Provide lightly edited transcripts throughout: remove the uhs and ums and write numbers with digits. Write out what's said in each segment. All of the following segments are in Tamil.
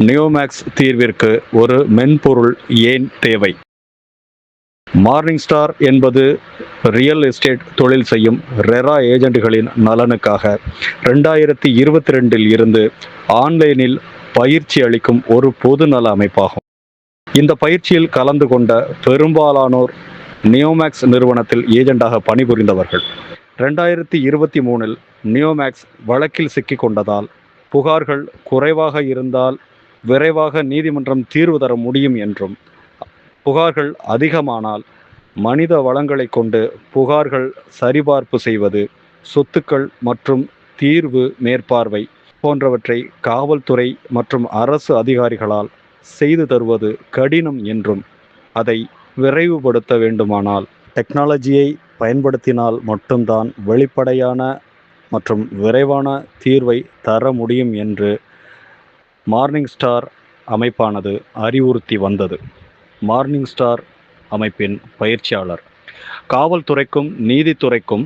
நியோமேக்ஸ் தீர்விற்கு ஒரு மென்பொருள் ஏன் தேவை? மார்னிங் ஸ்டார் என்பது ரியல் எஸ்டேட் தொழில் செய்யும் ரெரா ஏஜென்ட்களின் நலனுக்காக 2022 இருந்து ஆன்லைனில் பயிற்சி அளிக்கும் ஒரு பொதுநல அமைப்பாகும். இந்த பயிற்சியில் கலந்து கொண்ட பெரும்பாலானோர் நியோமேக்ஸ் நிறுவனத்தில் ஏஜெண்டாக பணிபுரிந்தவர்கள். 2023 நியோமேக்ஸ் வழக்கில் சிக்கிக் கொண்டதால் புகார்கள் குறைவாக இருந்தால் விரைவாக நீதிமன்றம் தீர்வு தர முடியும் என்றும், புகார்கள் அதிகமானால் மனித வளங்களை கொண்டு புகார்கள் சரிபார்ப்பு செய்வது, சொத்துக்கள் மற்றும் தீர்வு மேற்பார்வை போன்றவற்றை காவல்துறை மற்றும் அரசு அதிகாரிகளால் செய்து தருவது கடினம் என்றும், அதை விரைவுபடுத்த வேண்டுமானால் டெக்னாலஜியை பயன்படுத்தினால் மட்டும்தான் வெளிப்படையான மற்றும் விரைவான தீர்வை தர முடியும் என்று மார்னிங் ஸ்டார் அமைப்பானது அறிவுறுத்தி வந்தது. மார்னிங் ஸ்டார் அமைப்பின் பயிற்சியாளர் காவல்துறைக்கும் நீதித்துறைக்கும்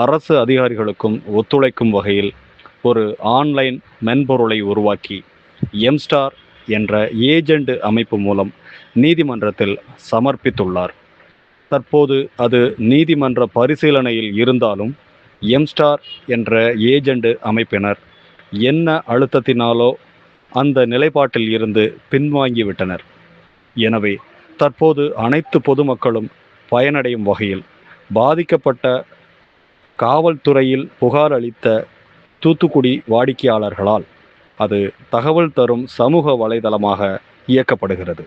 அரசு அதிகாரிகளுக்கும் ஒத்துழைக்கும் வகையில் ஒரு ஆன்லைன் மென்பொருளை உருவாக்கி எம்ஸ்டார் என்ற ஏஜெண்ட் அமைப்பு மூலம் நீதிமன்றத்தில் சமர்ப்பித்துள்ளார். தற்போது அது நீதிமன்ற பரிசீலனையில் இருந்தாலும் எம்ஸ்டார் என்ற ஏஜெண்ட் அமைப்பினர் என்ன அழுத்தத்தினாலோ அந்த நிலைப்பாட்டில் இருந்து பின்வாங்கிவிட்டனர். எனவே தற்போது அனைத்து பொதுமக்களும் பயனடையும் வகையில் பாதிக்கப்பட்ட காவல்துறையில் புகார் அளித்த தூத்துக்குடி வாடிக்கையாளர்களால் அது தகவல் தரும் சமூக வலைதளமாக இயக்கப்படுகிறது.